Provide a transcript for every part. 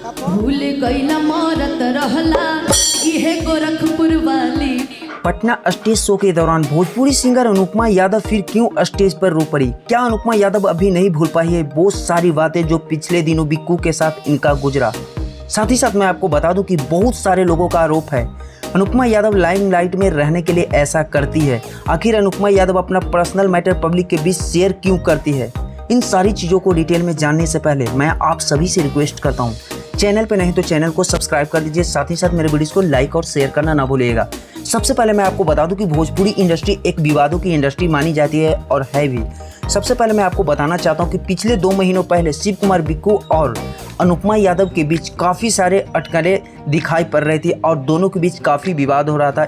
भूल गईला मारत रहला इहे गोरखपुर वाली। पटना स्टेज शो के दौरान भोजपुरी सिंगर अनुपमा यादव फिर क्यों स्टेज पर रो पड़ी? क्या अनुपमा यादव अभी नहीं भूल पाई है वो सारी बातें जो पिछले दिनों बिक्कू के साथ इनका गुजरा? साथ ही साथ मैं आपको बता दूं कि बहुत सारे लोगों का आरोप है अनुपमा यादव लाइमलाइट में रहने के लिए ऐसा करती है। आखिर अनुपमा यादव अपना पर्सनल मैटर पब्लिक के बीच शेयर क्यों करती है? इन सारी चीज़ों को डिटेल में जानने से पहले मैं आप सभी से रिक्वेस्ट करता हूँ, चैनल पे नहीं तो चैनल को सब्सक्राइब कर दीजिए, साथ ही साथ मेरे वीडियोस को लाइक और शेयर करना ना भूलिएगा। सबसे पहले मैं आपको बता दूं कि भोजपुरी इंडस्ट्री एक विवादों की इंडस्ट्री मानी जाती है और है भी। सबसे पहले मैं आपको बताना चाहता हूं कि पिछले 2 महीनों पहले शिव कुमार बिक्कू और अनुपमा यादव के बीच काफ़ी सारे अटकलें दिखाई पड़ रही थी और दोनों के बीच काफ़ी विवाद हो रहा था।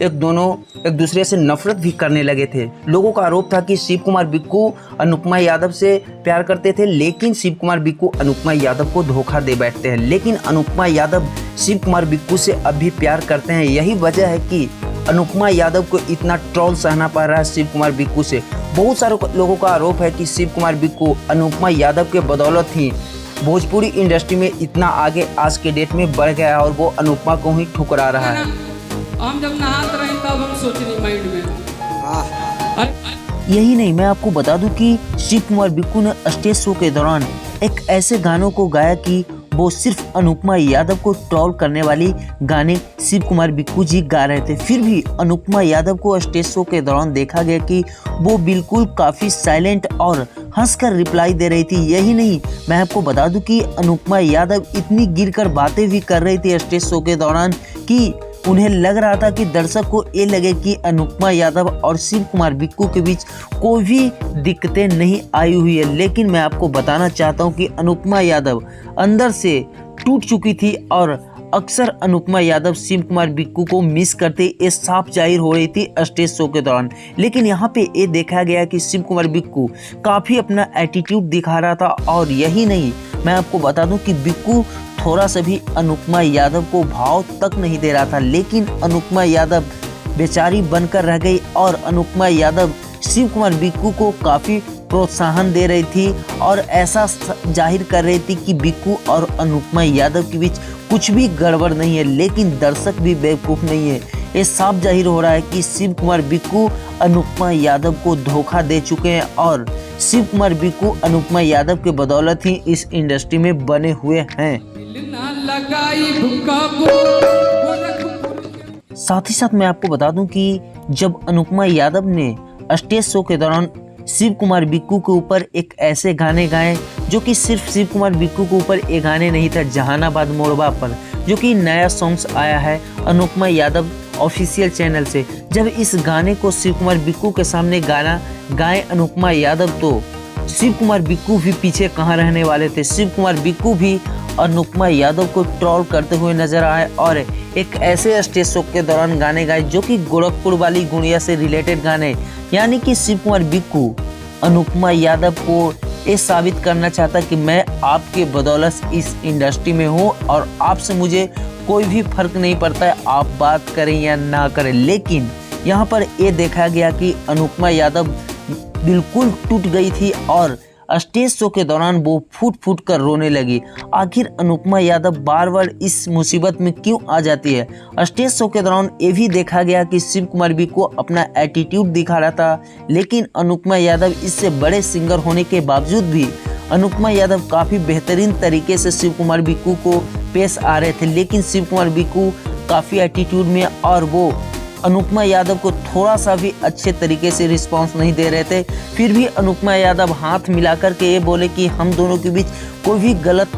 दोनों एक दूसरे से नफरत भी करने लगे थे। लोगों का आरोप था कि शिव कुमार बिक्कू अनुपमा यादव से प्यार करते थे, लेकिन शिव कुमार बिक्कू अनुपमा यादव को धोखा दे बैठते हैं। लेकिन अनुपमा यादव शिव कुमार बिक्कू से अब भी प्यार करते हैं। यही वजह है कि अनुपमा यादव को इतना ट्रोल सहना पड़ रहा है शिव कुमार बिक्कू से। बहुत सारे लोगों का आरोप है कि शिव कुमार बिक्कू अनुपमा यादव के बदौलत ही भोजपुरी इंडस्ट्री में इतना आगे आज के डेट में बढ़ गया है और वो अनुपमा को ही ठुकरा रहा है। हम जब नहाते रहे तब हम सोचनी माइंड में यही नहीं, मैं आपको बता दूं कि शिव कुमार बिक्कू ने स्टेज शो के दौरान एक ऐसे गानों को गाया कि वो सिर्फ अनुपमा यादव को ट्रोल करने वाली गाने शिव कुमार बिक्कू जी गा रहे थे। फिर भी अनुपमा यादव को स्टेज शो के दौरान देखा गया कि वो बिल्कुल काफ़ी साइलेंट और हंसकर रिप्लाई दे रही थी। यही नहीं, मैं आपको बता दूं कि अनुपमा यादव इतनी गिरकर बातें भी कर रही थी स्टेज शो के दौरान कि उन्हें लग रहा था कि दर्शक को ये लगे कि अनुपमा यादव और शिव कुमार बिक्कू के बीच कोई भी दिक्कतें नहीं आई हुई है। लेकिन मैं आपको बताना चाहता हूं कि अनुपमा यादव अंदर से टूट चुकी थी और अक्सर अनुपमा यादव शिव कुमार बिक्कू को मिस करते ये साफ जाहिर हो रही थी स्टेज शो के दौरान। लेकिन यहाँ पे ये देखा गया कि शिव कुमार बिक्कू काफ़ी अपना एटीट्यूड दिखा रहा था। और यही नहीं, मैं आपको बता दूं कि बिक्कू थोड़ा सा भी अनुपमा यादव को भाव तक नहीं दे रहा था, लेकिन अनुपमा यादव बेचारी बनकर रह गई और अनुपमा यादव शिव कुमार बिक्कू को काफ़ी प्रोत्साहन दे रही थी और ऐसा जाहिर कर रही थी कि बिक्कू और अनुपमा यादव के बीच कुछ भी गड़बड़ नहीं है। लेकिन दर्शक भी बेवकूफ़ नहीं है, ये साफ जाहिर हो रहा है कि शिव कुमार बिक्कू अनुपमा यादव को धोखा दे चुके हैं और शिव कुमार बिक्कू अनुपमा यादव के बदौलत ही इस इंडस्ट्री में बने हुए हैं। साथ ही साथ मैं आपको बता दूं कि जब अनुपमा यादव ने स्टेज शो के दौरान शिव कुमार बिक्कू के ऊपर एक ऐसे गाने गाए जो कि सिर्फ शिव कुमार बिक्कू के ऊपर ये गाने नहीं था, जहानाबाद मोरबा पर जो कि नया सॉन्ग्स आया है अनुपमा यादव ऑफिशियल चैनल से। जब इस गाने को शिव कुमार बिक्कू के सामने गाना गाए अनुपमा यादव तो शिव कुमार बिक्कू भी पीछे कहाँ रहने वाले थे। शिव कुमार बिक्कू भी अनुपमा यादव को ट्रोल करते हुए नजर आए और एक ऐसे स्टेज शो के दौरान गाने गाए जो कि गोरखपुर वाली गुड़िया से रिलेटेड गाने, यानी कि शिव कुमार बिक्कू अनुपमा यादव को ये साबित करना चाहता कि मैं आपके बदौलत इस इंडस्ट्री में हूँ और आपसे मुझे कोई भी फर्क नहीं पड़ता है आप बात करें या ना करें। लेकिन यहाँ पर ये देखा गया कि अनुपमा यादव बिल्कुल टूट गई थी और स्टेज शो के दौरान वो फूट फूट कर रोने लगी। आखिर अनुपमा यादव बार बार इस मुसीबत में क्यों आ जाती है? स्टेज शो के दौरान ये भी देखा गया कि शिव कुमार बिक्कू अपना एटीट्यूड दिखा रहा था, लेकिन अनुपमा यादव इससे बड़े सिंगर होने के बावजूद भी अनुपमा यादव काफ़ी बेहतरीन तरीके से शिव कुमार बिक्कू को पेश आ रहे थे। लेकिन शिव कुमार बिक्कू काफ़ी एटीट्यूड में और वो अनुपमा यादव को थोड़ा सा भी अच्छे तरीके से रिस्पांस नहीं दे रहे थे। फिर भी अनुपमा यादव हाथ मिलाकर के ये बोले कि हम दोनों के बीच कोई भी गलत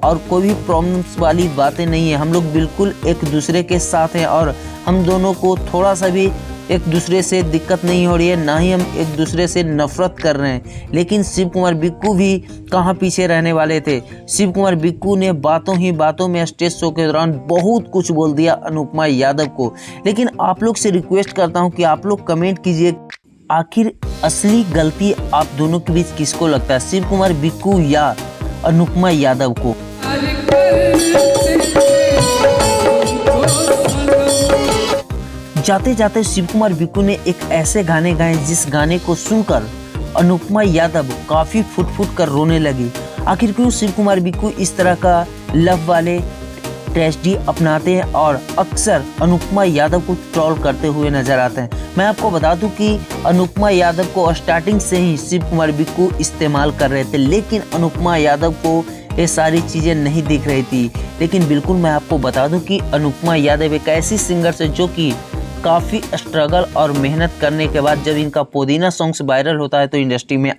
और कोई भी प्रॉब्लम्स वाली बातें नहीं है, हम लोग बिल्कुल एक दूसरे के साथ हैं और हम दोनों को थोड़ा सा भी एक दूसरे से दिक्कत नहीं हो रही है, ना ही हम एक दूसरे से नफरत कर रहे हैं। लेकिन शिव कुमार बिक्कू भी कहाँ पीछे रहने वाले थे। शिव कुमार बिक्कू ने बातों ही बातों में स्टेज शो के दौरान बहुत कुछ बोल दिया अनुपमा यादव को। लेकिन आप लोग से रिक्वेस्ट करता हूँ कि आप लोग कमेंट कीजिए, आखिर असली गलती आप दोनों के बीच किसको लगता है, शिव कुमार बिक्कू या अनुपमा यादव को? जाते जाते शिव कुमार बिक्कू ने एक ऐसे गाने गाए जिस गाने को सुनकर अनुपमा यादव काफी फुट फुट कर रोने लगी। आखिर क्यों शिव कुमार बिक्कू इस तरह का लव वाले ट्रेजेडी अपनाते हैं और अक्सर अनुपमा यादव को ट्रोल करते हुए नजर आते हैं। मैं आपको बता दूं कि अनुपमा यादव को स्टार्टिंग से ही शिव कुमार बिक्कू इस्तेमाल कर रहे थे, लेकिन अनुपमा यादव को ये सारी चीज़ें नहीं दिख रही थी। लेकिन बिल्कुल मैं आपको बता दूं कि अनुपमा यादव एक ऐसी सिंगर है जो कि काफ़ी स्ट्रगल और मेहनत करने के बाद जब इनका पुदीना सॉन्ग्स वायरल होता है तो इंडस्ट्री में